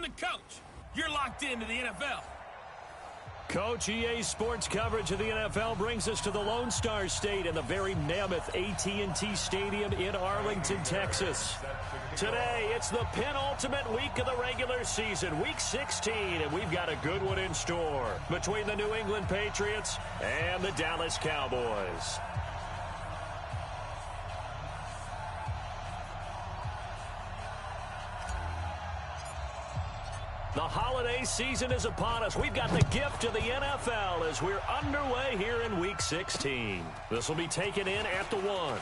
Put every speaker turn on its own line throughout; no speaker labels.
the coach. You're locked into the NFL.
Coach, EA Sports coverage of the NFL brings us to the Lone Star State in the very mammoth AT&T Stadium in Arlington, Texas. Today, it's the penultimate week of the regular season, Week 16, and we've got a good one in store between the New England Patriots and the Dallas Cowboys. The holiday season is upon us. We've got the gift of the NFL as we're underway here in Week 16. This will be taken in at the 1.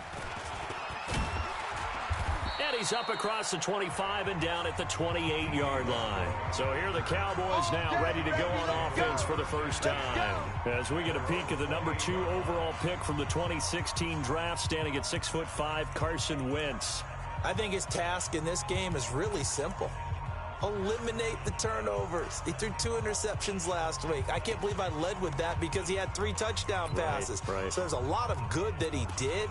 And he's up across the 25 and down at the 28-yard line. So here the Cowboys now ready to go on offense for the first time. As we get a peek at the number 2 overall pick from the 2016 draft, standing at 6'5", Carson Wentz.
I think his task in this game is really simple. Eliminate the turnovers. He threw 2 interceptions last week. I can't believe I led with that because he had 3 touchdown passes.
Right.
So there's a lot of good that he did,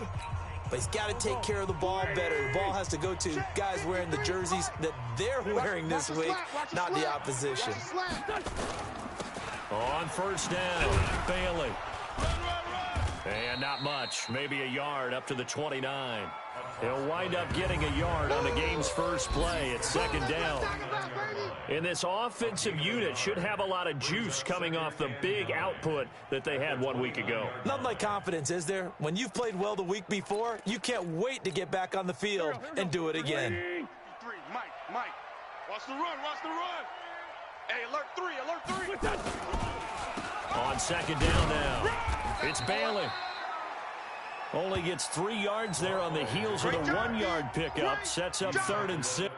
but he's got to take care of the ball better. The ball has to go to guys wearing the jerseys that they're wearing this week, not the opposition.
On first down, Bailey. And not much, maybe a yard up to the 29. He'll wind up getting a yard on the game's first play. It's second down. And this offensive unit should have a lot of juice coming off the big output that they had 1 week ago.
Nothing like confidence, is there? When you've played well the week before, you can't wait to get back on the field and do it again.
3, Mike. Watch the run. Hey, alert 3.
On second down now, it's Bailey. Only gets 3 yards there on the heels of the 1-yard pickup. Sets up 3rd and 6.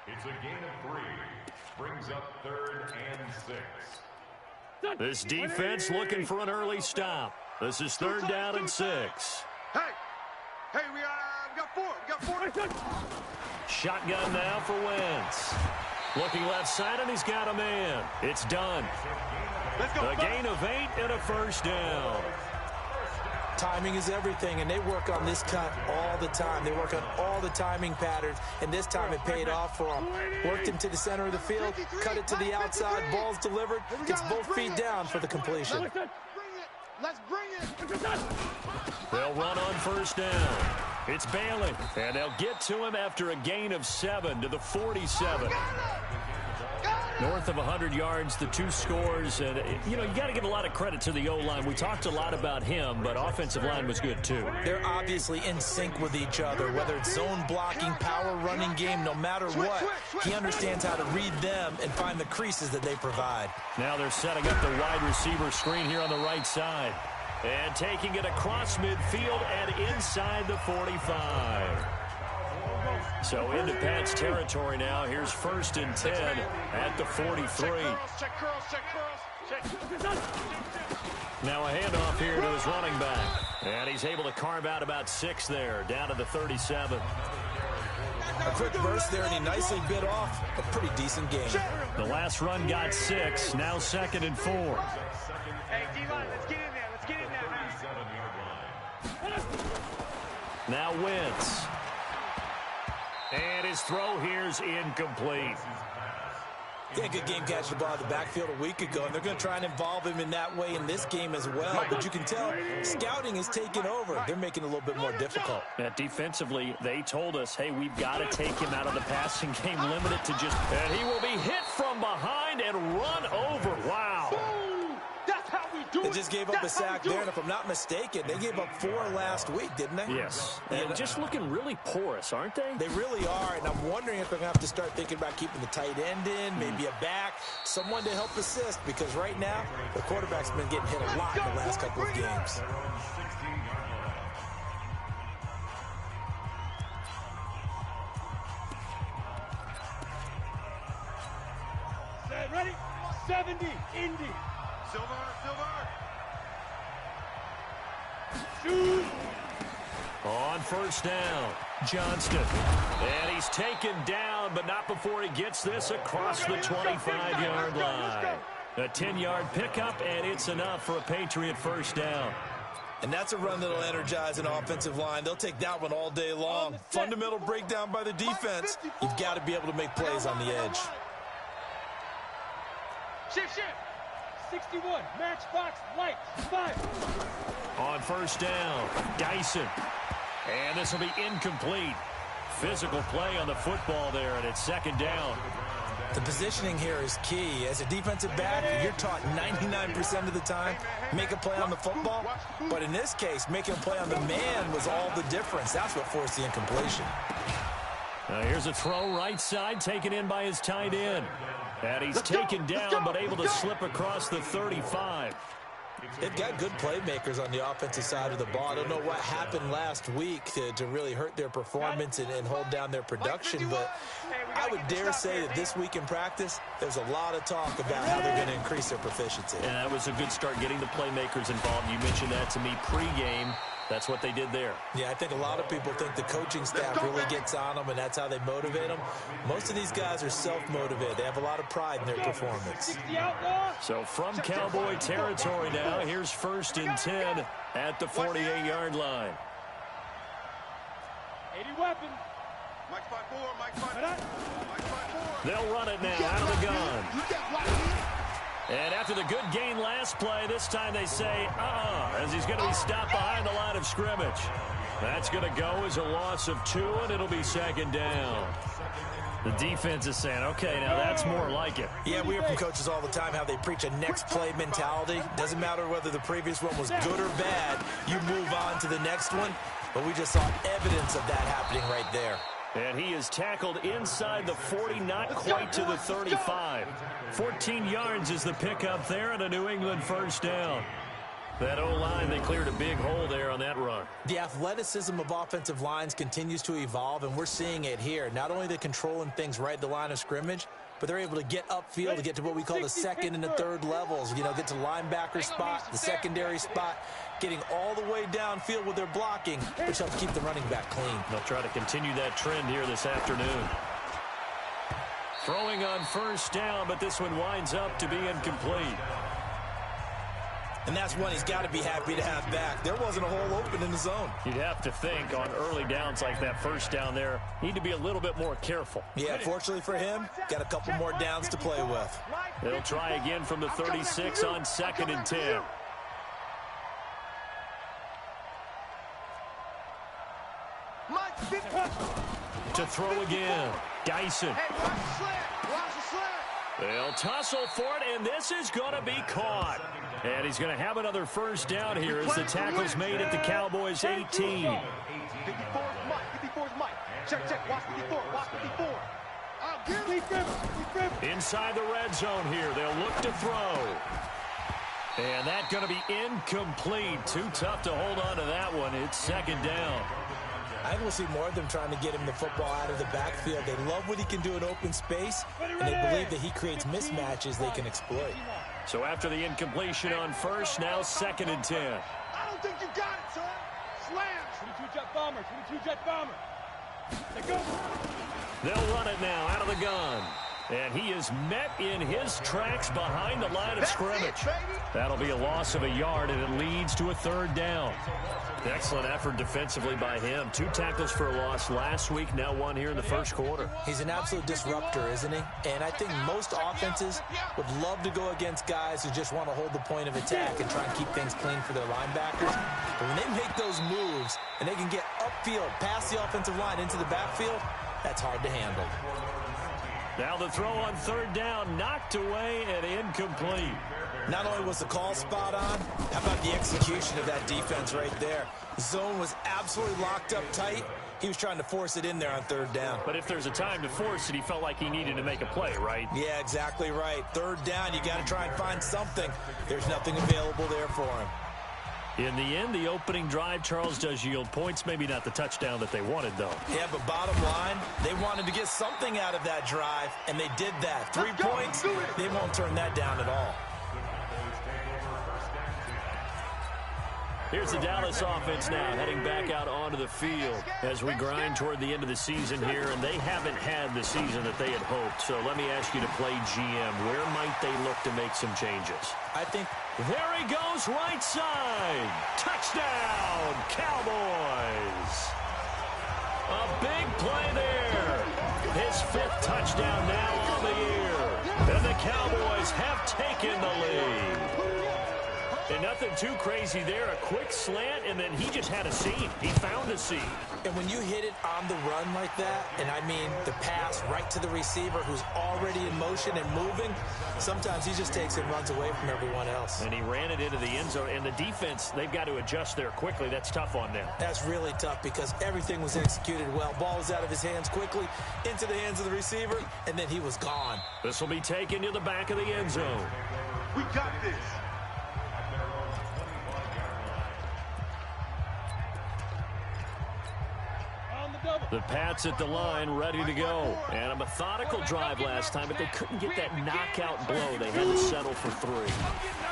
It's a gain of 3. Brings up 3rd and 6.
This defense looking for an early stop. This is 3rd down and 6.
Hey, we got 4.
Shotgun now for Wentz. Looking left side, and he's got a man. It's done.
Let's go.
A gain of 8 and a first down.
Timing is everything, and they work on this cut all the time. They work on all the timing patterns, and this time it paid off for them. Worked him to the center of the field, cut it to the outside, ball's delivered, gets both feet down for the completion.
Let's bring it.
They'll run on first down. It's Bailey, and they'll get to him after a gain of 7 to the 47. North of 100 yards, the 2 scores. And, you got to give a lot of credit to the O-line. We talked a lot about him, but offensive line was good, too.
They're obviously in sync with each other, whether it's zone blocking, power running game, no matter what. He understands how to read them and find the creases that they provide.
Now they're setting up the wide receiver screen here on the right side. And taking it across midfield and inside the 45. So into Pat's territory now. Here's 1st and 10 at the 43.
Check curls.
Now a handoff here to his running back. And he's able to carve out about 6 there, down to the 37.
A quick burst there, and he nicely bit off a pretty decent game.
The last run got 6, now 2nd and 4.
Hey, D-line, let's get in there.
Now Wentz. And his throw here's incomplete.
He had a good game catching the ball in the backfield a week ago, and they're going to try and involve him in that way in this game as well. But you can tell scouting is taking over. They're making it a little bit more difficult.
Defensively, they told us, hey, we've got to take him out of the passing game, limit it to just... And he will be hit from behind and run over. Wow.
That's how we do
They just gave up a sack there, and if I'm not mistaken, they gave up 4 last week, didn't they?
Yes. And just looking really porous, aren't they?
They really are, and I'm wondering if they're going to have to start thinking about keeping the tight end in, maybe a back, someone to help assist, because right now, the quarterback's been getting hit a lot in the last couple of games.
Ready? 70, Indy. Silver. Shoot.
On first down, Johnston. And he's taken down, but not before he gets this across the 25-yard line. A 10-yard pickup, and it's enough for a Patriot first down.
And that's a run that'll energize an offensive line. They'll take that one all day long. Fundamental breakdown by the defense. You've got to be able to make plays on the edge.
Shift. 61, matchbox, light, 5.
On first down, Dyson. And this will be incomplete. Physical play on the football there, and it's second down.
The positioning here is key. As a defensive back, you're taught 99% of the time, make a play on the football. But in this case, making a play on the man was all the difference. That's what forced the incompletion.
Now here's a throw right side, taken in by his tight end. And he's taken down, but able to slip across the 35.
They've got good playmakers on the offensive side of the ball. I don't know what happened last week to really hurt their performance and hold down their production, but I would dare say that this week in practice, there's a lot of talk about how they're going to increase their proficiency.
And that was a good start, getting the playmakers involved. You mentioned that to me pregame. That's what they did there.
Yeah, I think a lot of people think the coaching staff really gets on them, and that's how they motivate them. Most of these guys are self-motivated. They have a lot of pride in their performance.
So from Cowboy territory now, here's 1st and 10 at the 48-yard line.
80 weapons. Mike 5-4.
They'll run it now out of the gun. And after the good gain last play, this time they say, as he's going to be stopped behind the line of scrimmage. That's going to go as a loss of 2, and it'll be second down. The defense is saying, okay, now that's more like it.
Yeah, we hear from coaches all the time how they preach a next play mentality. Doesn't matter whether the previous one was good or bad. You move on to the next one. But we just saw evidence of that happening right there.
And he is tackled inside the 40, not quite to the 35. 14 yards is the pickup there, and a New England first down. That O-line, they cleared a big hole there on that run.
The athleticism of offensive lines continues to evolve, and we're seeing it here. Not only are they controlling things right at the line of scrimmage, but they're able to get upfield to get to what we call the second and the third levels. You know, get to linebacker spot, the secondary spot, getting all the way downfield with their blocking, which helps keep the running back clean.
They'll try to continue that trend here this afternoon. Throwing on first down, but this one winds up to be incomplete.
And that's one he's got to be happy to have back. There wasn't a hole open in the zone.
You'd have to think on early downs like that first down there, need to be a little bit more careful.
Yeah, fortunately for him, got a couple more downs to play with.
They'll try again from the 36 on 2nd and 10. To throw again, Dyson. They'll tussle for it, and this is going to be caught. And he's going to have another first down here as the tackle's made at the Cowboys' 18.
54's Mike. Check. Watch 54.
Inside the red zone here, they'll look to throw. And that's going to be incomplete. Too tough to hold on to that one. It's second down.
I think we'll see more of them trying to get him the football out of the backfield. They love what he can do in open space, and they believe that he creates mismatches they can exploit.
So after the incompletion on first, now 2nd and 10.
I don't think you got it, son. Slam. 22 jet bomber. They go.
They'll run it now out of the gun. And he is met in his tracks behind the line of scrimmage. That'll be a loss of a yard, and it leads to a 3rd down. Excellent effort defensively by him. 2 tackles for a loss last week, now 1 here in the first quarter.
He's an absolute disruptor, isn't he? And I think most offenses would love to go against guys who just want to hold the point of attack and try and keep things clean for their linebackers. But when they make those moves and they can get upfield, past the offensive line into the backfield, that's hard to handle.
Now the throw on 3rd down, knocked away and incomplete.
Not only was the call spot on, how about the execution of that defense right there? The zone was absolutely locked up tight. He was trying to force it in there on third down.
But if there's a time to force it, he felt like he needed to make a play, right?
Yeah, exactly right. Third down, you got to try and find something. There's nothing available there for him.
In the end, the opening drive, Charles, does yield points. Maybe not the touchdown that they wanted, though.
Yeah, but bottom line, they wanted to get something out of that drive, and they did that. 3 points, they won't turn that down at all.
Here's the Dallas offense now, heading back out onto the field as we grind toward the end of the season here, and they haven't had the season that they had hoped. So let me ask you to play GM. Where might they look to make some changes?
I think
there he goes, right side. Touchdown, Cowboys. A big play there. His 5th touchdown now on the year. And the Cowboys have taken the lead. And nothing too crazy there. A quick slant, and then he just had a seam. He found a seam.
And when you hit it on the run like that, and I mean the pass right to the receiver who's already in motion and moving, sometimes he just takes and runs away from everyone else.
And he ran it into the end zone. And the defense, they've got to adjust there quickly. That's tough on them.
That's really tough because everything was executed well. Ball was out of his hands quickly, into the hands of the receiver, and then he was gone.
This will be taken to the back of the end zone.
We got this.
The Pats at the line, ready to go. And a methodical drive last time, but they couldn't get that knockout blow. They had to settle for 3.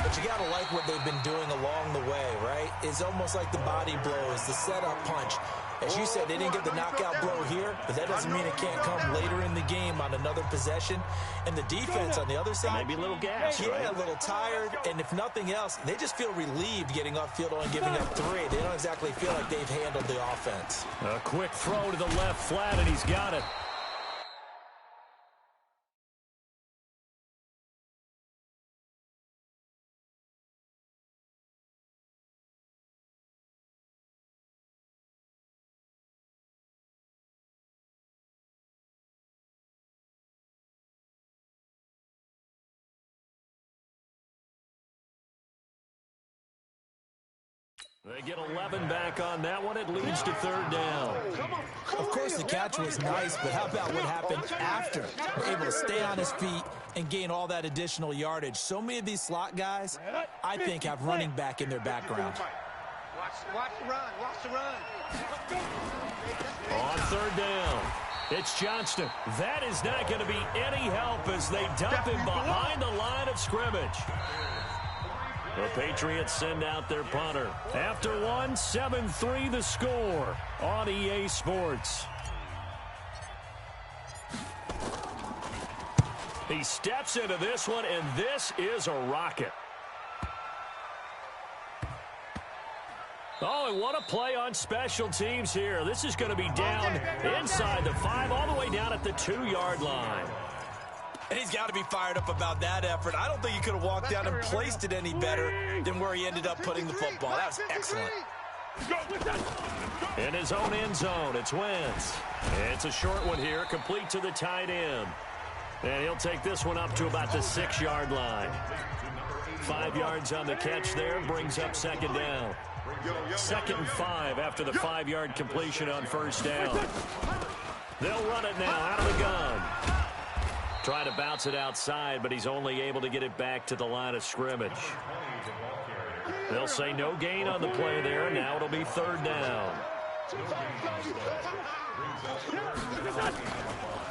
But you got to like what they've been doing along the way, right? It's almost like the body blows, the setup punch. As you said, they didn't get the knockout blow here, but that doesn't mean it can't come later in the game on another possession. And the defense on the other side,
maybe a little gas,
yeah,
right?
A little tired. And if nothing else, they just feel relieved getting off field and giving up 3. They don't exactly feel like they've handled the offense.
A quick throw to the left flat, and he's got it. They get 11 back on that one. It leads to 3rd down.
Of course, the catch was nice, but how about what happened after? Able to stay on his feet and gain all that additional yardage. So many of these slot guys, I think, have running back in their background.
Watch the run. Watch the run.
On 3rd down, it's Johnston. That is not going to be any help as they dump him behind the line of scrimmage. The Patriots send out their punter. After 1, 7-3 the score on EA Sports. He steps into this one, and this is a rocket. Oh, and what a play on special teams here. This is going to be down inside the 5, all the way down at the 2-yard line.
And he's got to be fired up about that effort. I don't think he could have walked down and placed it any better than where he ended up putting the football. That was excellent.
In his own end zone, it's Wentz. It's a short one here, complete to the tight end. And he'll take this one up to about the 6-yard line. 5 yards on the catch there, brings up 2nd down. 2nd and 5 after the 5-yard completion on 1st down. They'll run it now out of the gun. Try to bounce it outside, but he's only able to get it back to the line of scrimmage. They'll say no gain on the play there. Now it'll be 3rd down.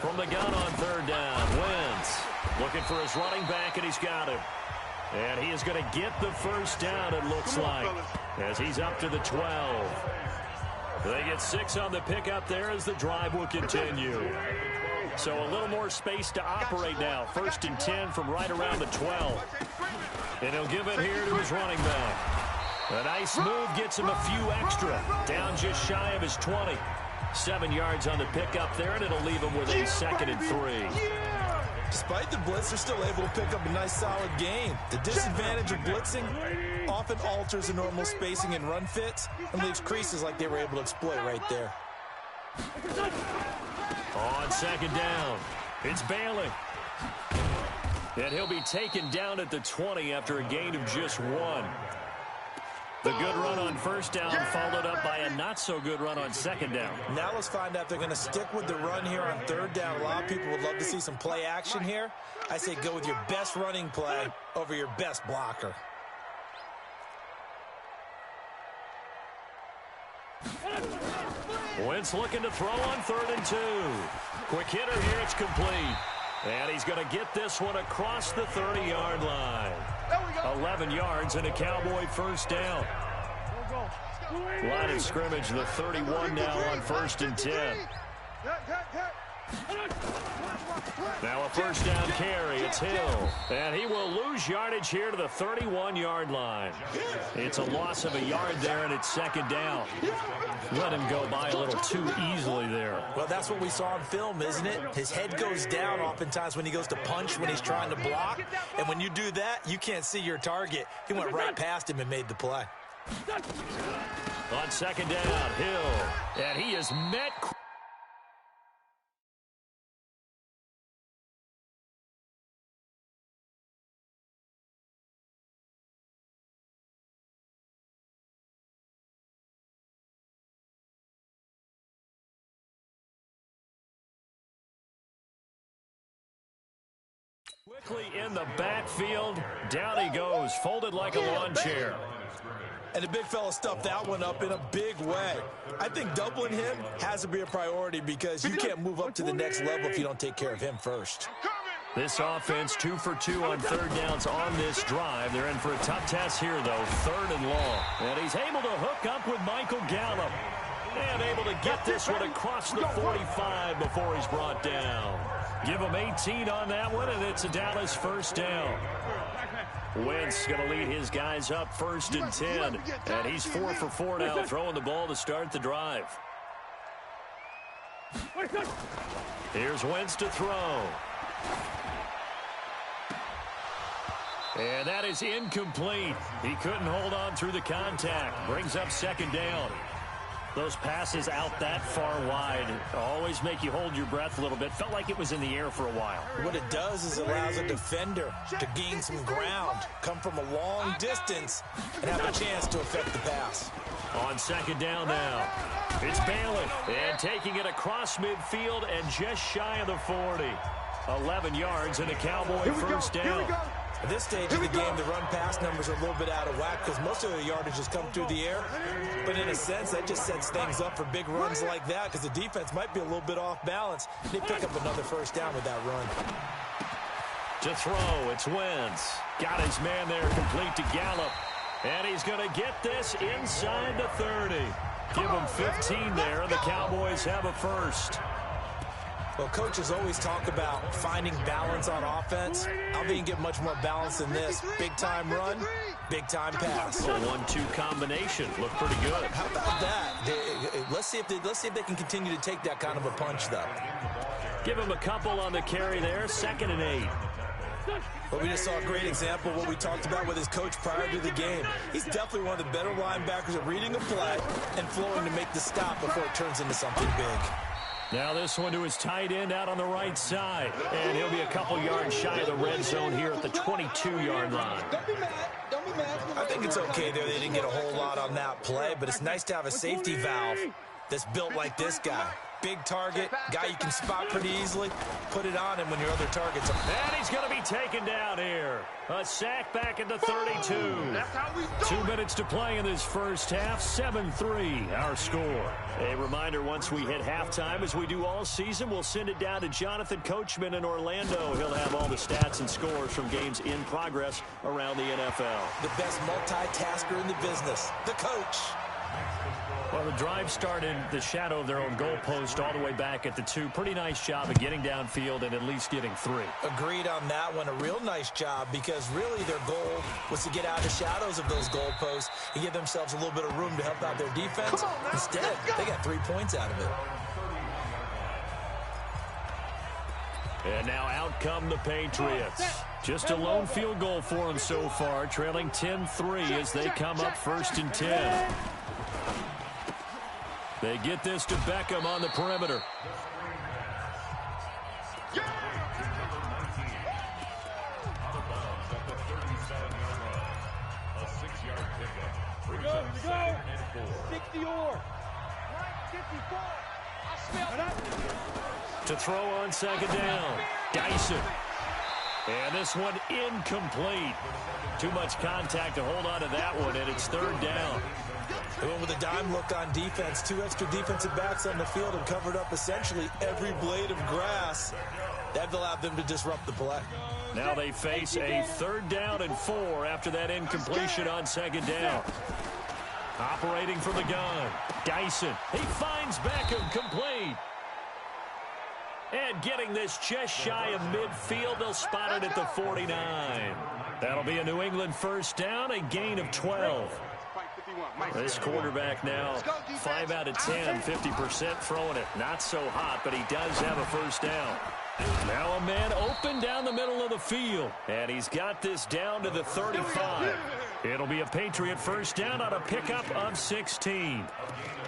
From the gun on 3rd down, Wentz looking for his running back, and he's got him. And he is going to get the 1st down, it looks like, as he's up to the 12. They get 6 on the pickup there as the drive will continue. So a little more space to operate now. 1st and 10 from right around the 12. And he'll give it here to his running back. A nice move gets him a few extra. Down just shy of his 20. 7 yards on the pickup there, and it'll leave him with a 2nd and 3.
Despite the blitz, they're still able to pick up a nice, solid gain. The disadvantage of blitzing often alters the normal spacing and run fits and leaves creases like they were able to exploit right there.
On 2nd down, it's Bailey. And he'll be taken down at the 20 after a gain of just 1. The good run on first down followed up by a not-so-good run on second down.
Now let's find out if they're going to stick with the run here on third down. A lot of people would love to see some play action here. I say go with your best running play over your best blocker.
Wentz looking to throw on 3rd and 2. Quick hitter here, it's complete. And he's going to get this one across the 30-yard line. 11 yards and a Cowboy first down. Line of scrimmage, the 31 now on 1st and 10. Now a first down carry, it's Hill. And he will lose yardage here to the 31-yard line. It's a loss of a yard there, and it's second down. Let him go by a little too easily there.
Well, that's what we saw on film, isn't it? His head goes down oftentimes when he goes to punch, when he's trying to block. And when you do that, you can't see your target. He went right past him and made the play.
On second down, Hill. And he is met quickly in the backfield. Down he goes, folded like a lawn chair.
And the big fella stuffed that one up in a big way. I think doubling him has to be a priority because you can't move up to the next level if you don't take care of him first.
This offense 2 for 2 on third downs on this drive. They're in for a tough test here, though, 3rd and long. And he's able to hook up with Michael Gallup. And able to get this one across the 45 before he's brought down. Give him 18 on that one, and it's a Dallas first down. Wentz going to lead his guys up 1st and 10. And he's 4 for 4 now, throwing the ball to start the drive. Here's Wentz to throw. And that is incomplete. He couldn't hold on through the contact. Brings up second down. Those passes out that far wide always make you hold your breath a little bit. Felt like it was in the air for a while.
What it does is it allows a defender to gain some ground, come from a long distance, and have a chance to affect the pass.
On second down now, it's Bailey. And taking it across midfield and just shy of the 40. 11 yards and a Cowboy first down.
At this stage of the game, the run-pass numbers are a little bit out of whack because most of the yardage has come through the air. But in a sense, that just sets things up for big runs like that because the defense might be a little bit off balance. They pick up another first down with that run.
To throw, it's Wentz. Got his man there complete to Gallup. And he's going to get this inside the 30. Give him 15 there, and the Cowboys have a first.
Well, coaches always talk about finding balance on offense. I don't think you get much more balance than this. Big-time run, big-time pass.
A 1-2 combination. Looked pretty good.
How about that? Let's see if they can continue to take that kind of a punch, though.
Give him a couple on the carry there. 2nd and 8.
But we just saw a great example of what we talked about with his coach prior to the game. He's definitely one of the better linebackers at reading a play and flowing to make the stop before it turns into something big.
Now this one to his tight end out on the right side. And he'll be a couple yards shy of the red zone here at the 22-yard line.
Don't be mad. Don't be mad.
I think it's okay there. They didn't get a whole lot on that play, but it's nice to have a safety valve that's built like this guy. Big target, guy you can spot pretty easily. Put it on him when your other targets are.
And he's going to be taken down here. A sack back at the 32. 2 minutes to play in this first half. 7-3 our score. A reminder, once we hit halftime, as we do all season, we'll send it down to Jonathan Coachman in Orlando. He'll have all the stats and scores from games in progress around the NFL.
The best multitasker in the business, the coach.
Well, the drive started the shadow of their own goalpost all the way back at the 2. Pretty nice job of getting downfield and at least getting 3.
Agreed on that one. A real nice job because really their goal was to get out of the shadows of those goalposts and give themselves a little bit of room to help out their defense. Instead, they got 3 points out of it.
And now out come the Patriots. Just a lone field goal for them so far, trailing 10-3 as they come up 1st and 10. They get this to Beckham on the perimeter.
the oar. 54. I smell that.
To throw on second down. Dyson. And this one incomplete. Too much contact to hold on to that one, and it's third down.
They went with a dime look on defense. 2 extra defensive backs on the field and covered up essentially every blade of grass. That allowed them to disrupt the play.
Now they face a 3rd down and 4 after that incompletion on second down. Operating from the gun. Dyson. He finds Beckham complete. And getting this just shy of midfield, they'll spot it at the 49. That'll be a New England first down, a gain of 12. This quarterback now 5 out of 10, 50% throwing it. Not so hot, but he does have a first down. Now a man open down the middle of the field, and he's got this down to the 35. It'll be a Patriot first down on a pickup of 16.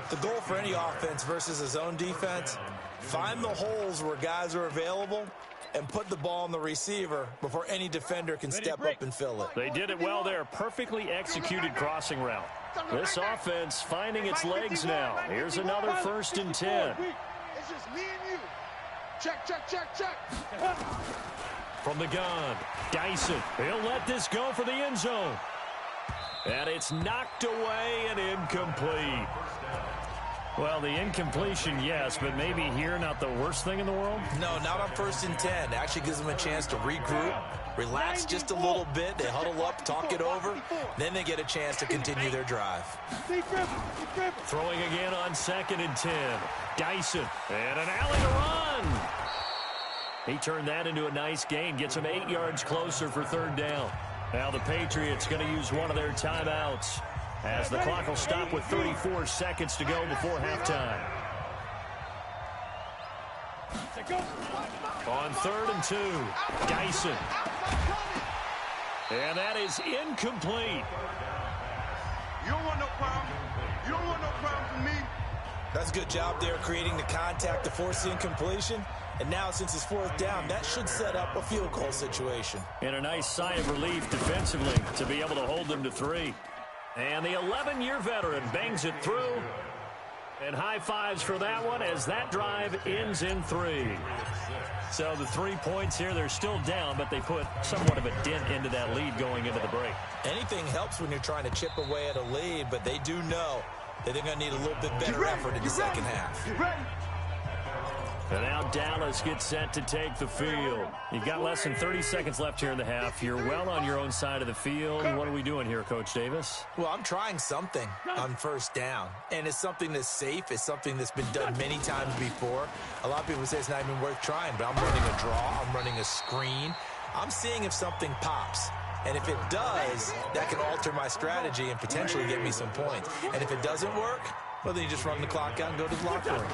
The goal for any offense versus a zone defense, find the holes where guys are available and put the ball on the receiver before any defender can step up and fill it.
They did it well there. Perfectly executed crossing route. This offense finding its legs now. Here's another 1st and 10.
It's just me and you. Check, check, check, check.
From the gun, Dyson. He'll let this go for the end zone. And it's knocked away and incomplete. Well, the incompletion, yes, but maybe here not the worst thing in the world?
No, not on 1st and 10. It actually gives them a chance to regroup, relax just a little bit. They huddle up, talk it over. Then they get a chance to continue their drive.
Throwing again on 2nd and 10. Dyson. And an alley to run. He turned that into a nice gain. Gets him 8 yards closer for 3rd down. Now the Patriots going to use one of their timeouts, as the clock will stop with 34 seconds to go before halftime. On 3rd and 2, Dyson. And that is incomplete.
You don't want no problem. You don't want no problem from me.
That's a good job there creating the contact to force the incompletion. And now, since it's 4th down, that should set up a field goal situation.
And a nice sigh of relief defensively to be able to hold them to 3. And the 11-year veteran bangs it through. And high fives for that one as that drive ends in 3. So the 3 points here, they're still down, but they put somewhat of a dent into that lead going into the break.
Anything helps when you're trying to chip away at a lead, but they do know that they're going to need a little bit better effort in the second half.
And now Dallas gets set to take the field. You've got less than 30 seconds left here in the half. You're well on your own side of the field. What are we doing here, Coach Davis?
Well, I'm trying something on 1st down. And it's something that's safe. It's something that's been done many times before. A lot of people say it's not even worth trying, but I'm running a draw. I'm running a screen. I'm seeing if something pops. And if it does, that can alter my strategy and potentially get me some points. And if it doesn't work, well, then you just run the clock out and go to the locker room.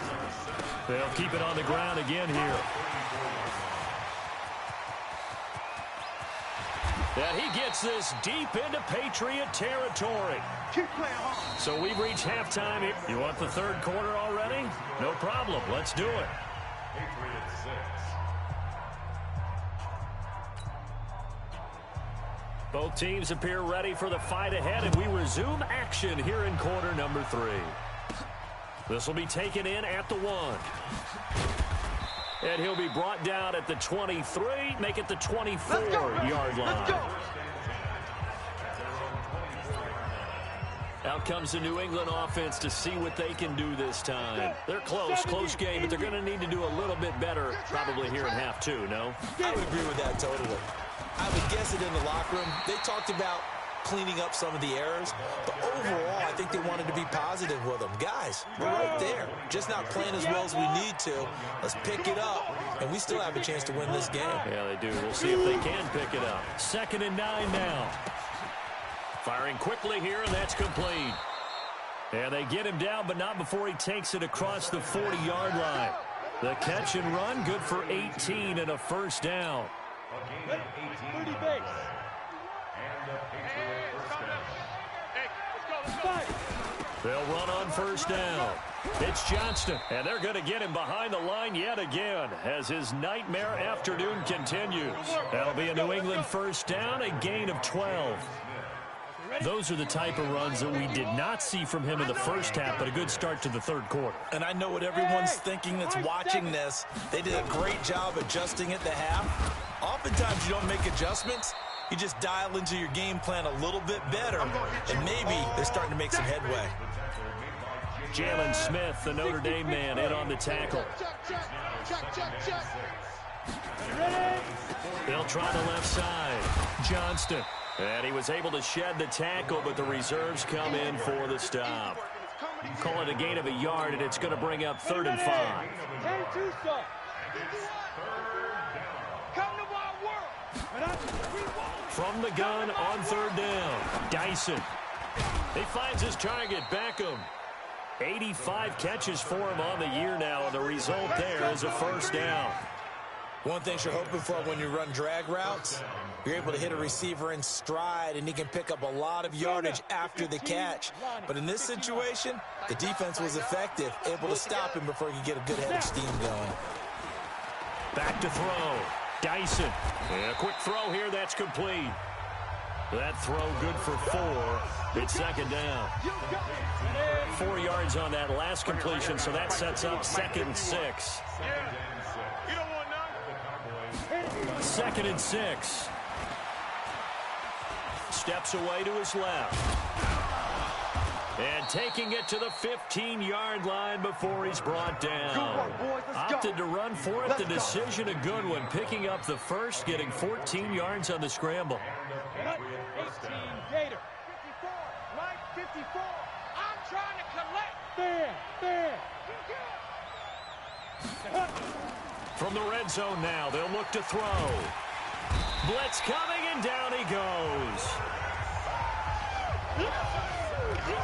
They'll keep it on the ground again here. And he gets this deep into Patriot territory.
Keep playing hard.
So we've reached halftime here. You want the 3rd quarter already? No problem. Let's do it.
Patriots 6.
Both teams appear ready for the fight ahead, and we resume action here in quarter number 3. This will be taken in at the 1. And he'll be brought down at the 23, make it the 24-yard line. Out comes the New England offense to see what they can do this time. They're close game, but they're going to need to do a little bit better probably here in half 2, no?
I would agree with that totally. I would guess it in the locker room. They talked about cleaning up some of the errors, but overall, I think they wanted to be positive with them. Guys, we're right there. Just not playing as well as we need to. Let's pick it up, and we still have a chance to win this game.
Yeah, they do. We'll see if they can pick it up. 2nd and 9 now. Firing quickly here, and that's complete. And they get him down, but not before he takes it across the 40-yard line. The catch and run, good for 18 and a first down.
30 base.
They'll run on first down. It's Johnston, and they're going to get him behind the line yet again as his nightmare afternoon continues. That'll be a New England first down, a gain of 12. Those are the type of runs that we did not see from him in the first half, but a good start to the third quarter.
And I know what everyone's thinking that's watching this. They did a great job adjusting at the half. Oftentimes you don't make adjustments. You just dial into your game plan a little bit better, and maybe they're starting to make some headway.
Jalen Smith, the Notre Dame man, in on the tackle. They'll try the left side. Johnston. And he was able to shed the tackle, but the reserves come in for the stop. Call it a gain of a yard, and it's going to bring up 3rd and 5. From the gun on 3rd down. Dyson. He finds his target, Beckham. 85 catches for him on the year now, and the result there is a 1st down.
One thing you're hoping for when you run drag routes, you're able to hit a receiver in stride, and he can pick up a lot of yardage after the catch. But in this situation, the defense was effective, able to stop him before he could get a good head of steam going.
Back to throw. Dyson. And a quick throw here, that's complete. That throw good for 4. It's 2nd down. 4 yards on that last completion, so that sets up 2nd and 6. 2nd and 6. Steps away to his left. And taking it to the 15-yard line before he's brought down. Opted to run for it. The decision a good one. Picking up the first, getting 14 yards on the scramble.
18 Gator. 54, right 54. I'm trying to collect. There.
From the red zone now, they'll look to throw. Blitz coming, and down he goes.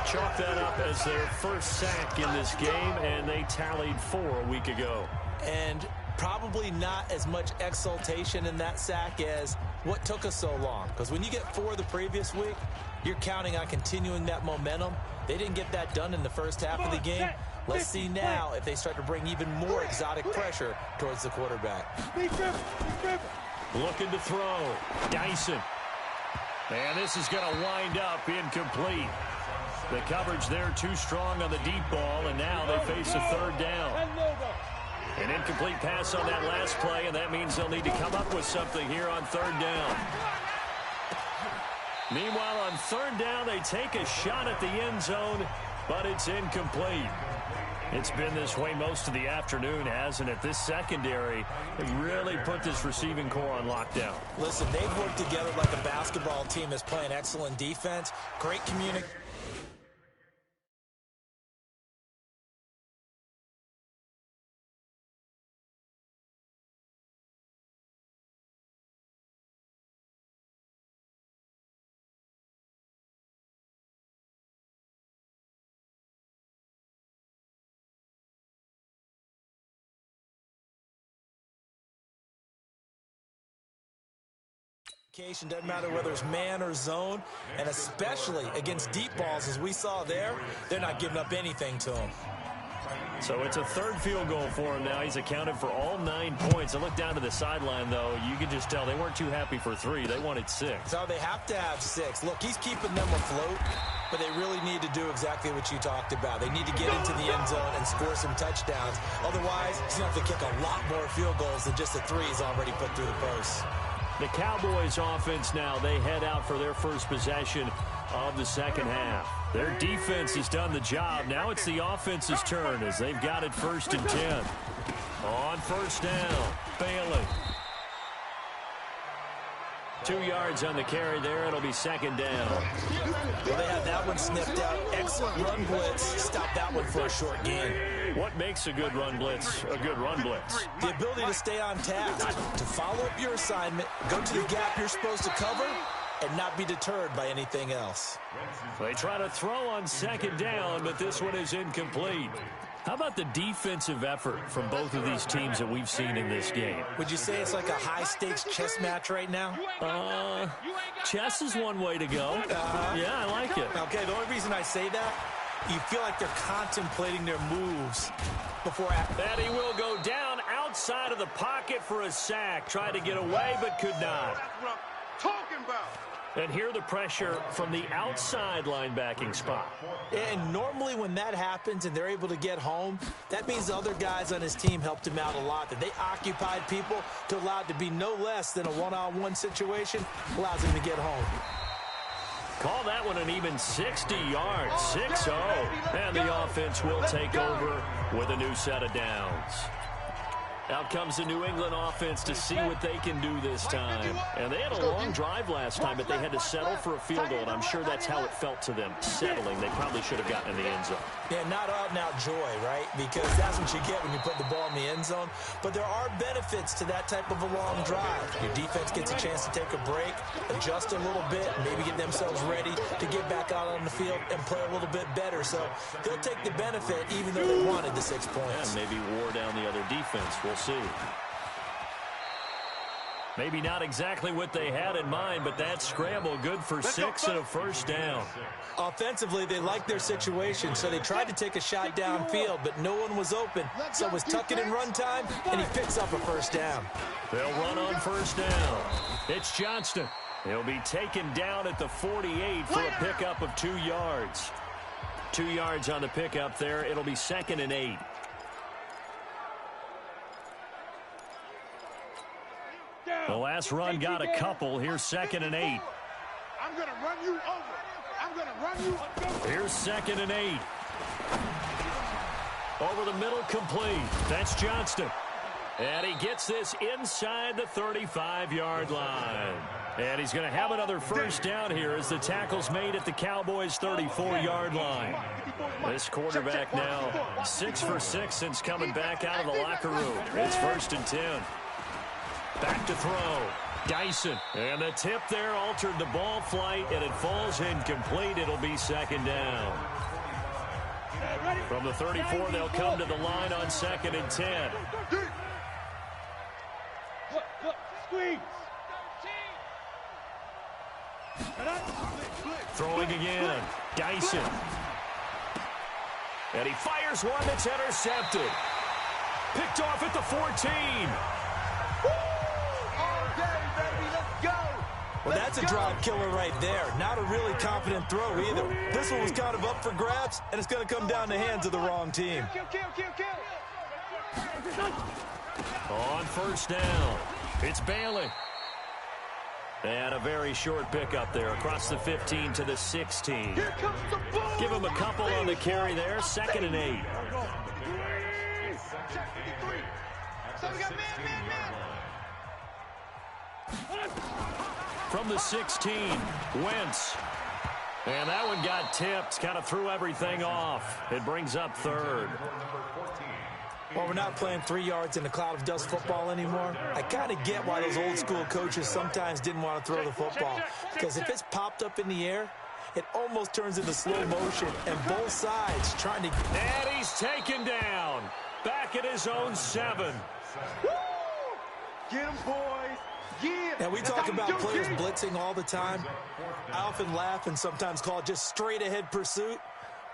Chalk that up as their first sack in this game, and they tallied 4 a week ago.
And probably not as much exultation in that sack as what took us so long. Because when you get 4 the previous week, you're counting on continuing that momentum. They didn't get that done in the first half of the game. Let's see now if they start to bring even more exotic pressure towards the quarterback.
Looking to throw. Dyson. And this is going to wind up incomplete. The coverage there too strong on the deep ball, and now they face a 3rd down. An incomplete pass on that last play, and that means they'll need to come up with something here on 3rd down. Meanwhile, on 3rd down, they take a shot at the end zone, but it's incomplete. It's been this way most of the afternoon, hasn't it? This secondary really put this receiving core on lockdown.
Listen, they've worked together like a basketball team that's playing excellent defense. Great communication. Doesn't matter whether it's man or zone, and especially against deep balls, as we saw there, they're not giving up anything to him.
So it's a 3rd field goal for him now. He's accounted for all 9 points. I look down to the sideline, though. You can just tell they weren't too happy for 3. They wanted 6.
So they have to have 6. Look, he's keeping them afloat, but they really need to do exactly what you talked about. They need to get into the end zone and score some touchdowns. Otherwise, he's going to have to kick a lot more field goals than just the 3 he's already put through the post.
The Cowboys offense now, they head out for their first possession of the second half. Their defense has done the job. Now it's the offense's turn as they've got it 1st and 10. On 1st down, Bailey. 2 yards on the carry there. It'll be 2nd down.
Well, they had that one sniffed out. Excellent run blitz. Stop that one for a short gain.
What makes a good run blitz a good run blitz?
The ability to stay on task, to follow up your assignment, go to the gap you're supposed to cover, and not be deterred by anything else.
They try to throw on 2nd down, but this one is incomplete. How about the defensive effort from both of these teams that we've seen in this game?
Would you say it's like a high-stakes chess match right now?
Chess is one way to go. Yeah, I like it.
Okay, the only reason I say that, you feel like they're contemplating their moves before.
And he will go down outside of the pocket for a sack. Tried to get away, but could not.
talking about?
And here the pressure from the outside linebacking spot.
And normally when that happens and they're able to get home, that means the other guys on his team helped him out a lot. That they occupied people to allow it to be no less than a one-on-one situation, allows him to get home.
Call that one an even 60 yards, 6-0. And the offense will take over with a new set of downs. Out comes the New England offense to see what they can do this time. And they had a long drive last time, but they had to settle for a field goal, and I'm sure that's how it felt to them, settling. They probably should have gotten in the end zone.
Yeah, not out-and-out joy, right? Because that's what you get when you put the ball in the end zone. But there are benefits to that type of a long drive. Your defense gets a chance to take a break, adjust a little bit, maybe get themselves ready to get back out on the field and play a little bit better. So they'll take the benefit even though they wanted the 6 points.
And maybe wore down the other defense. We'll see. Maybe not exactly what they had in mind, but that scramble good for 6 and a first down.
Offensively, they liked their situation, so they tried to take a shot downfield, but no one was open. So it was tuck it in run time, and he picks up a first down.
They'll run on first down. It's Johnston. He'll be taken down at the 48 for a pickup of 2 yards. 2 yards on the pickup there. It'll be 2nd and 8. The last run got a couple. Here's 2nd and 8.
I'm going to run you over. I'm going to run you over.
Here's 2nd and 8. Over the middle, complete. That's Johnston. And he gets this inside the 35-yard line. And he's going to have another first down here as the tackle's made at the Cowboys' 34-yard line. This quarterback now 6 for 6 since coming back out of the locker room. It's 1st and 10. Back to throw. Dyson. And the tip there altered the ball flight, and it falls incomplete. It'll be 2nd down. From the 34, they'll come to the line on 2nd and 10.
Squeeze.
Throwing again. Dyson. And he fires one that's intercepted. Picked off at the 14.
Well, that's a drive killer right there. Not a really confident throw either. This one was kind of up for grabs, and it's going to come down the hands of the wrong team.
On first down, it's Bailey. And a very short pickup there across the 15 to the 16. Give him a couple on the carry there. 2nd and 8. From the 16, Wentz. And that one got tipped, kind of threw everything off. It brings up 3rd.
Well, we're not playing 3 yards in a cloud of dust football anymore. I kind of get why those old school coaches sometimes didn't want to throw the football. Because if it's popped up in the air, it almost turns into slow motion. And both sides trying to...
And he's taken down. Back at his own 7.
Woo! Get him, boys. Yeah.
Now, we talk about players blitzing all the time. I often laugh and sometimes call it just straight-ahead pursuit.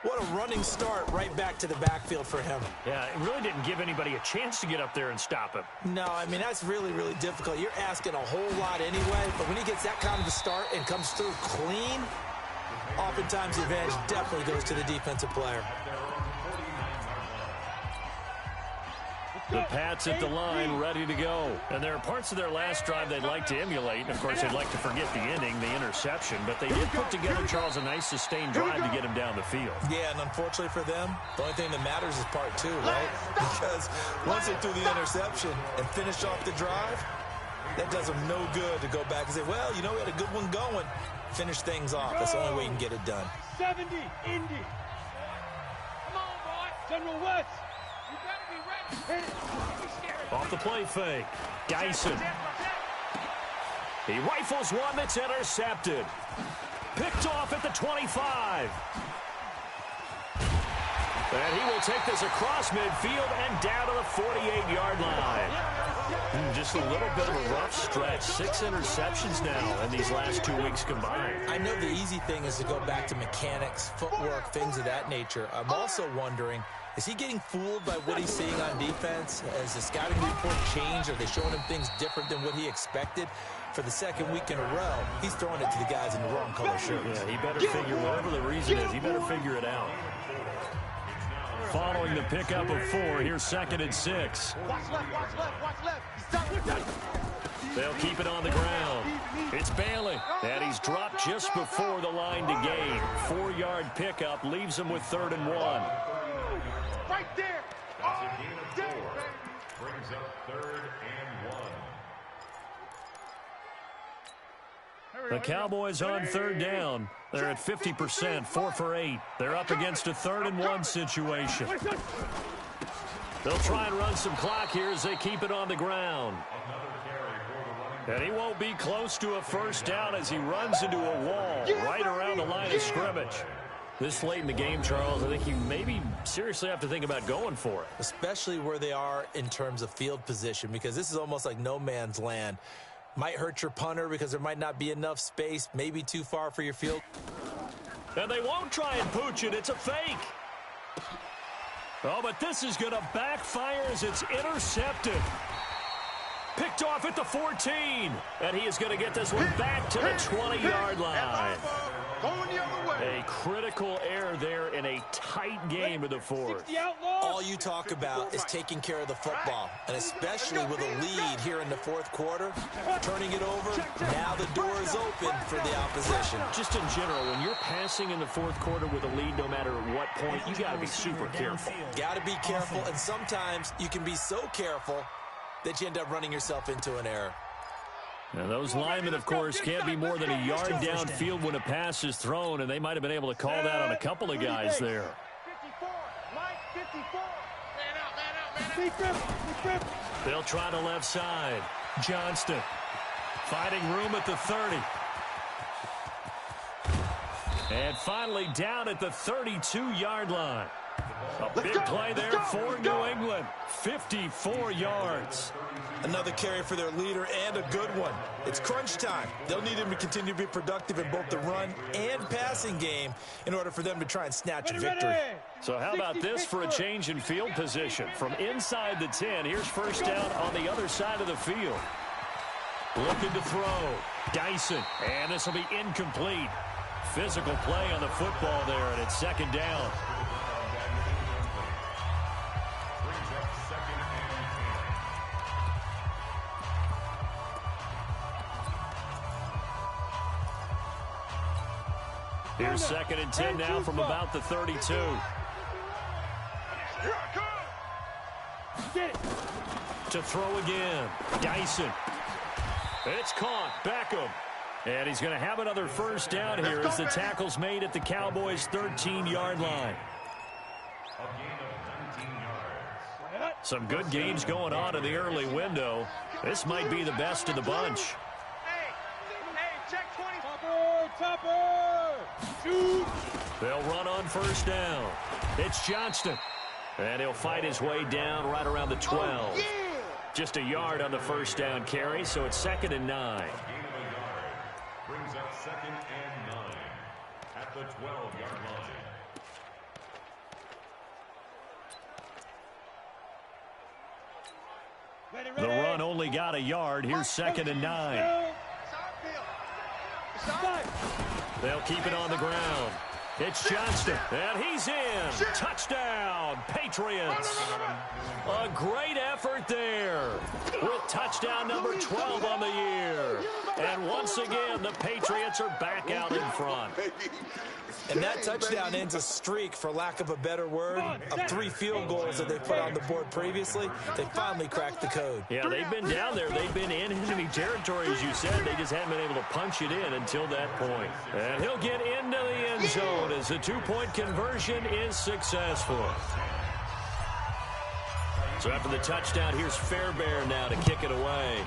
What a running start right back to the backfield for him.
Yeah, it really didn't give anybody a chance to get up there and stop him.
No, I mean, that's really, really difficult. You're asking a whole lot anyway, but when he gets that kind of a start and comes through clean, oftentimes the advantage definitely goes to the defensive player.
The Pats at the line, ready to go. And there are parts of their last drive they'd like to emulate. And, of course, they'd like to forget the ending, the interception. But they did put together, Charles, a nice sustained drive to get him down the field.
Yeah, and unfortunately for them, the only thing that matters is part 2, right? Because once they threw the interception and finished off the drive, that does them no good to go back and say, well, you know, we had a good one going. Finish things off. That's the only way you can get it done.
70, Indy. Come on, boy. General West. You better be ready.
Off the play fake. Dyson. He rifles one that's intercepted. Picked off at the 25. And he will take this across midfield and down to the 48-yard line. Just a little bit of a rough stretch. 6 interceptions now in these last 2 weeks combined.
I know the easy thing is to go back to mechanics, footwork, things of that nature. I'm also wondering, is he getting fooled by what he's seeing on defense? Has the scouting report changed? Are they showing him things different than what he expected? for the second week in a row, he's throwing it to the guys in the wrong color shirts.
Yeah, he better figure, whatever the reason is, he better figure it out. Following the pickup of 4, here's 2nd and 6.
Watch left.
They'll keep it on the ground. It's Bailey, and he's dropped just before the line to gain. 4-yard pickup leaves him with 3rd and 1.
Right there.
That's a gain of 4. Brings up 3rd and 1.
The Cowboys on 3rd down. They're at 50%, 4 for 8. They're up against a 3rd and 1 situation. They'll try and run some clock here as they keep it on the ground. And he won't be close to a first down as he runs into a wall right around the line of scrimmage. This late in the game, Charles, I think you maybe seriously have to think about going for it.
Especially where they are in terms of field position, because this is almost like no man's land. Might hurt your punter because there might not be enough space, maybe too far for your field.
And they won't try and pooch it. It's a fake. Oh, but this is going to backfire as it's intercepted. Picked off at the 14. And he is going to get this one back to the 20-yard line.
Going the other way.
A critical error there in a tight game of the fourth.
All you talk about is taking care of the football, and especially with a lead here in the 4th quarter, turning it over, now the door is open for the opposition.
Just in general, when you're passing in the 4th quarter with a lead, no matter what point, you got to be super careful.
Got to be careful, and sometimes you can be so careful that you end up running yourself into an error.
And those linemen, of course, can't be more than a yard downfield when a pass is thrown, and they might have been able to call that on a couple of guys there.
54, Mike, 54. Man out.
They'll try the left side. Johnston finding room at the 30. And finally down at the 32-yard line. A big play there for New England. 54 yards.
Another carry for their leader and a good one. It's crunch time. They'll need him to continue to be productive in both the run and passing game in order for them to try and snatch a victory.
So how about this for a change in field position? From inside the 10, here's first down on the other side of the field. Looking to throw. Dyson. And this will be incomplete. Physical play on the football there, and it's 2nd down. Here's 2nd and 10 now from about the 32. To throw again. Dyson. It's caught. Beckham. And he's going to have another first down here as the tackle's made at the Cowboys' 13-yard line. Some good games going on in the early window. This might be the best of the bunch.
Hey, check 20. Topper. Shoot.
They'll run on first down. It's Johnston. And he'll fight his way down right around the 12. Just a yard on the first down carry, so it's 2nd and 9.
Brings up 2nd and 9 at the 12-yard line.
The run only got a yard. Here's 2nd and 9. They'll keep it on the ground. It's Johnston, and he's in. Touchdown, Patriots. A great effort there with touchdown number 12 on the year. And once again, the Patriots are back out in front.
And that touchdown ends a streak, for lack of a better word, of 3 field goals that they put on the board previously. They finally cracked the code.
Yeah, they've been down there. They've been in enemy territory, as you said. They just haven't been able to punch it in until that point. And he'll get into the end zone as the 2-point conversion is successful. So after the touchdown, here's Fairbairn now to kick it away.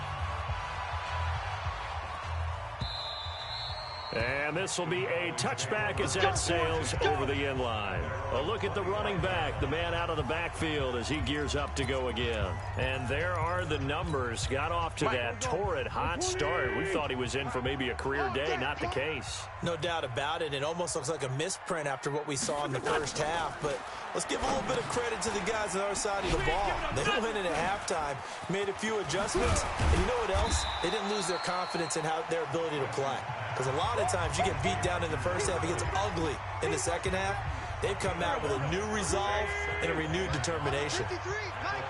And this will be a touchback as that sails over the end line. A look at the running back, the man out of the backfield as he gears up to go again. And there are the numbers. Got off to that torrid hot start. We thought he was in for maybe a career day. Not the case.
No doubt about it. It almost looks like a misprint after what we saw in the first half. But let's give a little bit of credit to the guys on our side of the ball. They went in at halftime, made a few adjustments. And you know what else? They didn't lose their confidence in their ability to play. Because a lot of times you get beat down in the first half, it gets ugly in the second half. They've come out with a new resolve and a renewed determination.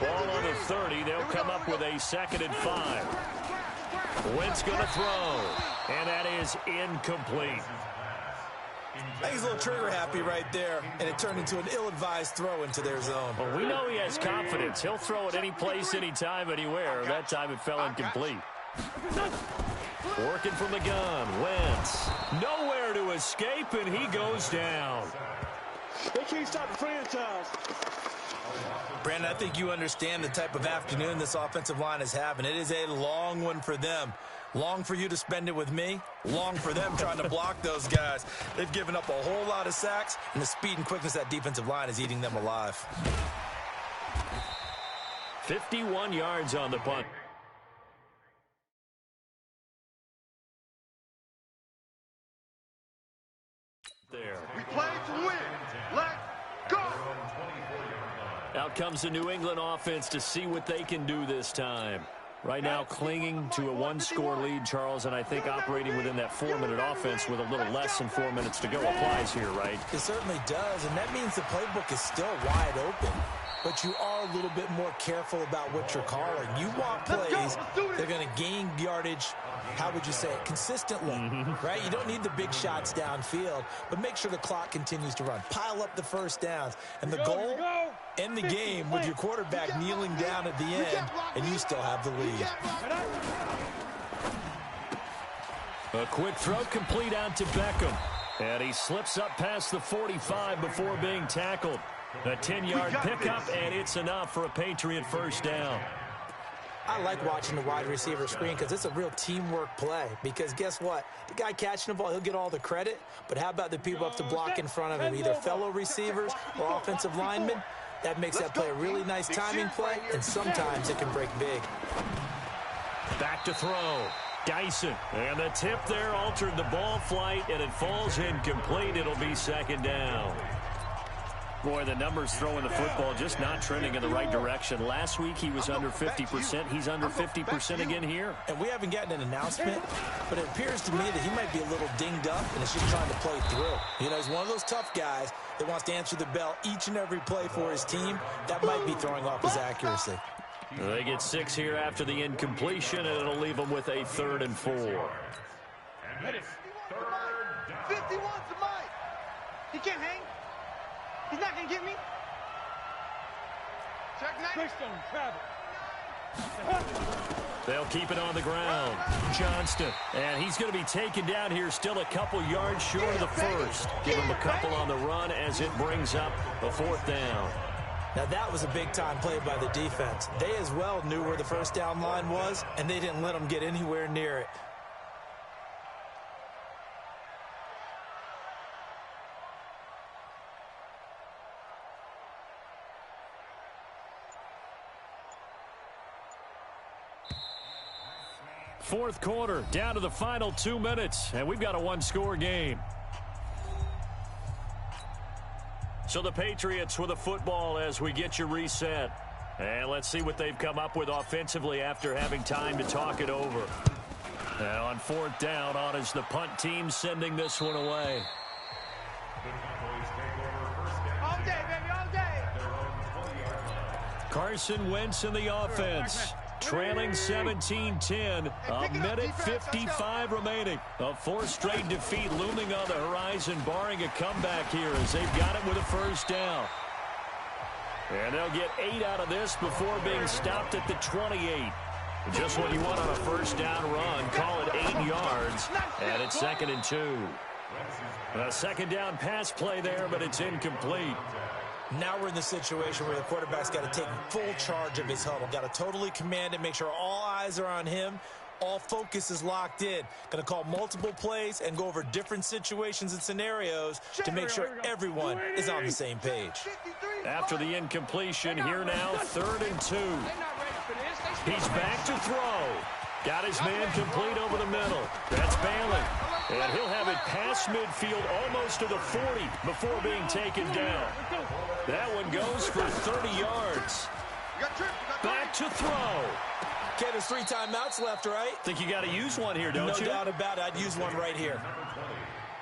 Ball on the 30. They'll come up with a 2nd and 5. Wentz going to throw. And that is incomplete.
I think he's a little trigger happy right there, and it turned into an ill-advised throw into their zone.
Well, we know he has confidence. He'll throw it any place, anytime, anywhere. That time it fell incomplete. Working from the gun, Wentz. Nowhere to escape, and he goes down.
They can't stop the franchise.
Brandon, I think you understand the type of afternoon this offensive line is having. It is a long one for them. Long for you to spend it with me. Long for them trying to block those guys. They've given up a whole lot of sacks, and the speed and quickness of that defensive line is eating them alive.
51 yards on the punt. There.
We play to win. Let's go.
Out comes the New England offense to see what they can do this time. Right now clinging to a 1-score lead, Charles, and I think operating within that 4-minute offense with a little less than 4 minutes to go applies here, right?
It certainly does, and that means the playbook is still wide open. But you are a little bit more careful about what you're calling. You want plays that are going to gain yardage, how would you say it, consistently, right? You don't need the big shots downfield, but make sure the clock continues to run. Pile up the first downs. And the goal, end the game with your quarterback kneeling down at the end, and you still have the lead.
A quick throw complete out to Beckham. And he slips up past the 45 before being tackled. A 10-yard pickup, and it's enough for a Patriot first down.
I like watching the wide receiver screen because it's a real teamwork play. Because guess what? The guy catching the ball, he'll get all the credit. But how about the people up to block in front of him, either fellow receivers or offensive linemen? That makes that play a really nice timing play, and sometimes it can break big.
Back to throw. Dyson. And the tip there altered the ball flight, and it falls incomplete. It'll be 2nd down. Boy, the numbers throwing the football just not trending in the right direction. Last week he was under 50%. He's under 50% again here.
And we haven't gotten an announcement, but it appears to me that he might be a little dinged up and is just trying to play through. You know, he's one of those tough guys that wants to answer the bell each and every play for his team. That might be throwing off his accuracy.
They get 6 here after the incompletion, and it'll leave them with a 3rd and 4.
51's the mic. He can't hang. He's not going to get me. Check 9.
They'll keep it on the ground. Johnston. And he's going to be taken down here still a couple yards short of the first. Give him a couple on the run as it brings up a 4th down.
Now that was a big-time play by the defense. They as well knew where the first down line was, and they didn't let them get anywhere near it.
Fourth quarter, down to the final 2 minutes, and we've got a 1-score game. So the Patriots with a football as we get you reset. And let's see what they've come up with offensively after having time to talk it over. Now on 4th down, on is the punt team sending this one away.
All day, baby, all day.
Carson Wentz in the offense. Trailing 17-10, a minute 55 remaining. A 4th straight defeat looming on the horizon, barring a comeback here as they've got it with a first down. And they'll get 8 out of this before being stopped at the 28. Just what you want on a first down run, call it 8 yards, and it's 2nd and 2. A 2nd down pass play there, but it's incomplete.
Now we're in the situation where the quarterback's got to take full charge of his huddle. Got to totally command it, make sure all eyes are on him. All focus is locked in. Going to call multiple plays and go over different situations and scenarios to make sure everyone is on the same page.
After the incompletion, here now, 3rd and 2. He's back to throw. Got his man complete over the middle. That's Bailey. And he'll have it past midfield almost to the 40 before being taken down. That one goes for 30 yards. Back to throw.
Okay, there's 3 timeouts left, right?
Think you got to use one here, don't you?
No doubt about it. I'd use one right here.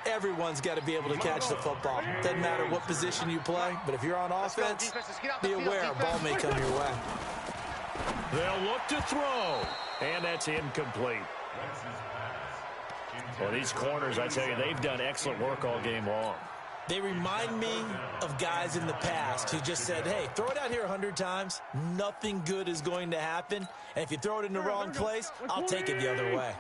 Everyone's got to be able to catch the football. Doesn't matter what position you play, but if you're on offense, be aware a ball may come your way.
They'll look to throw, and that's incomplete. Well, these corners, I tell you, they've done excellent work all game long.
They remind me of guys in the past who just said, hey, throw it out here 100 times. Nothing good is going to happen. And if you throw it in the wrong place, I'll take it the other way.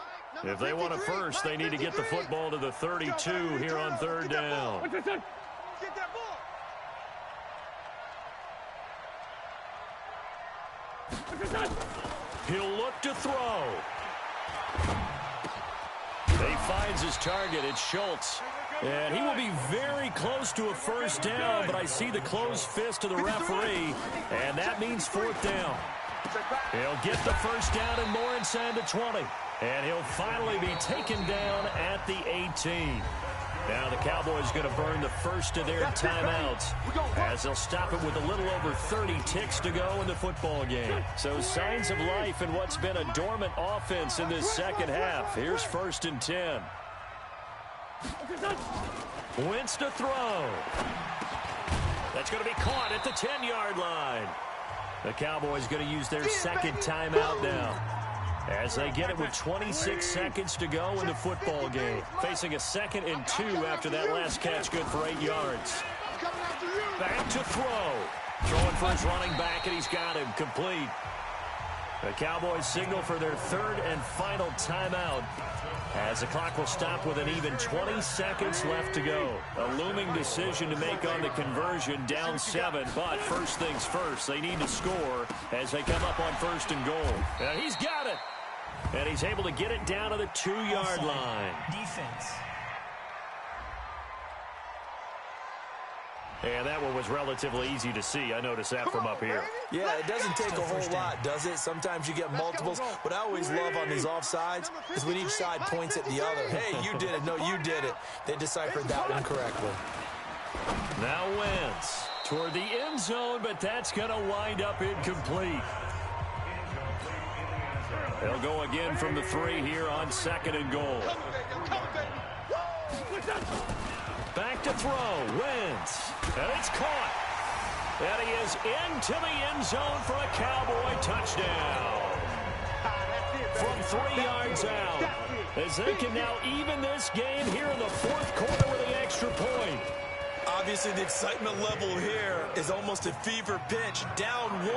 If they want a first, they need to get the football to the 32 here on 3rd down. He'll look to throw. He finds his target. It's Schultz. And he will be very close to a first down, but I see the closed fist of the referee, and that means 4th down. He'll get the first down and more inside the 20. And he'll finally be taken down at the 18. Now the Cowboys going to burn the first of their timeouts as they'll stop it with a little over 30 ticks to go in the football game. So signs of life in what's been a dormant offense in this second half. Here's 1st and 10. Wentz to throw. That's going to be caught at the 10-yard line. The Cowboys going to use their second timeout now, as they get it with 26 seconds to go in the football game. Facing a 2nd and 2 after that last catch, good for 8 yards. Back to throw. Throwing for his running back, and he's got him complete. The Cowboys signal for their 3rd and final timeout, as the clock will stop with an even 20 seconds left to go. A looming decision to make on the conversion, down 7, but first things first, they need to score as they come up on 1st and goal. And he's got it. And he's able to get it down to the 2-yard line.
Defense.
And that one was relatively easy to see. I noticed that from up here.
Yeah, it doesn't take a whole lot, does it? Sometimes you get multiples. What I always love on these offsides is when each side points at the other. Hey, you did it. No, you did it. They deciphered that one correctly.
Now Wentz toward the end zone, but that's going to wind up incomplete. They'll go again from the 3 here on 2nd and goal. Back to throw, Wentz, and it's caught. And he is into the end zone for a Cowboy touchdown. From 3 yards out, as they can now even this game here in the 4th quarter with an extra point.
Obviously, the excitement level here is almost a fever pitch. Down 1.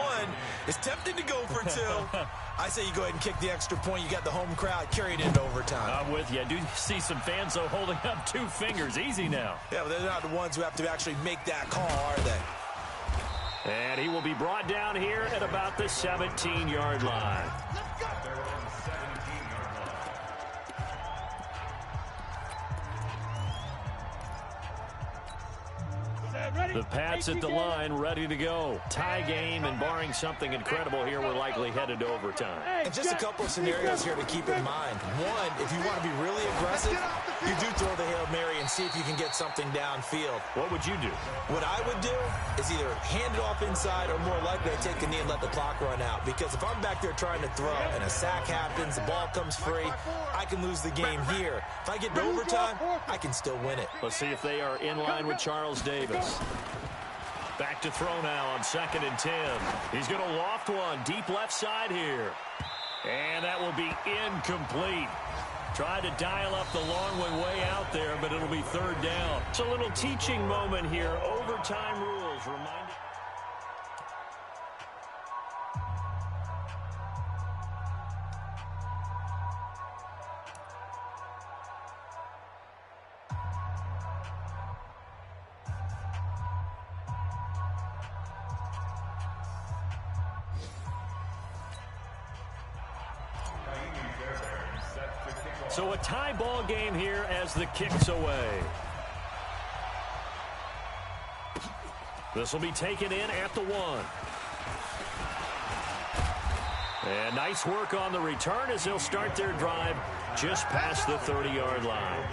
It's tempting to go for 2. I say you go ahead and kick the extra point. You got the home crowd, carry it into overtime.
I'm with you. I do see some fans, though, holding up 2 fingers. Easy now.
Yeah, but they're not the ones who have to actually make that call, are they?
And he will be brought down here at about the 17-yard line. The Pats at the line, ready to go. Tie game, and barring something incredible here, we're likely headed to overtime.
And just a couple of scenarios here to keep in mind. One, if you want to be really aggressive, you do throw the Hail Mary and see if you can get something downfield.
What would you do?
What I would do is either hand it off inside, or more likely I take a knee and let the clock run out. Because if I'm back there trying to throw and a sack happens, the ball comes free, I can lose the game here. If I get to overtime, I can still win it.
Let's see if they are in line with Charles Davis. Back to throw now on 2nd and 10. He's going to loft one deep left side here. And that will be incomplete. Tried to dial up the long one way out there, but it'll be 3rd down. It's a little teaching moment here. Overtime rules. Reminding. So a tie ball game here as the kick's away. This will be taken in at the 1. And nice work on the return as they'll start their drive just past the 30-yard line.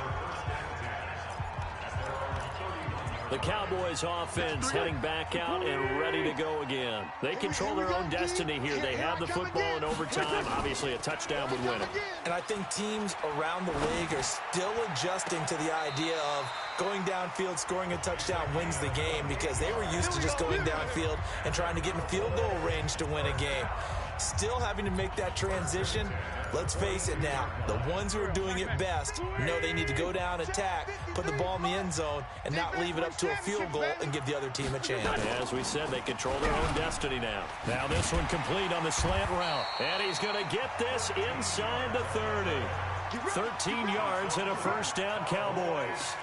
The Cowboys offense heading back out and ready to go again. They control their own destiny here. They have the football in overtime. Obviously, a touchdown would win it.
And I think teams around the league are still adjusting to the idea of going downfield, scoring a touchdown wins the game, because they were used to just going downfield and trying to get in field goal range to win a game. Still having to make that transition. Let's face it now, the ones who are doing it best know they need to go down, attack, put the ball in the end zone, and not leave it up to a field goal and give the other team a chance.
As we said, they control their own destiny now. Now this one complete on the slant route. And he's going to get this inside the 30. 13 yards and a first down, Cowboys.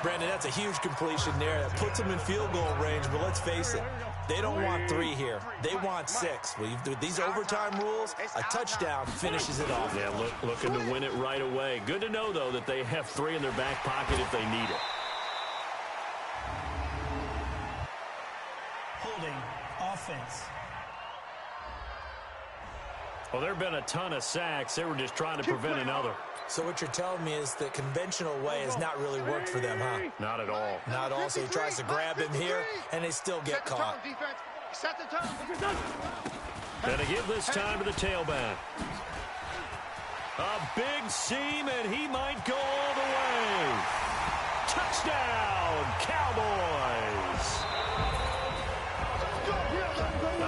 Brandon, that's a huge completion there. That puts them in field goal range, but let's face it, they don't want 3 here. They want 6. With these overtime rules, a touchdown finishes it off.
Yeah, looking to win it right away. Good to know, though, that they have 3 in their back pocket if they need it.
Holding offense.
Well, there have been a ton of sacks. They were just trying to prevent another.
So what you're telling me is the conventional way has not really worked for them, huh?
Not at all.
Not all. So he tries to grab him here, and they still get caught.
Gonna give this time to the tailback. A big seam, and he might go all the way. Touchdown, Cowboys.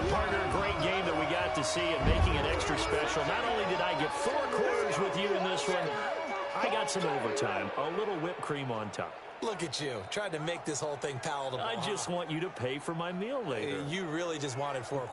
Partner, a great game that we got to see and making it extra special. Not only did I get 4 quarters with you in this one, I got some overtime, a little whipped cream on top.
Look at you, trying to make this whole thing palatable.
I just want you to pay for my meal later.
You really just wanted 4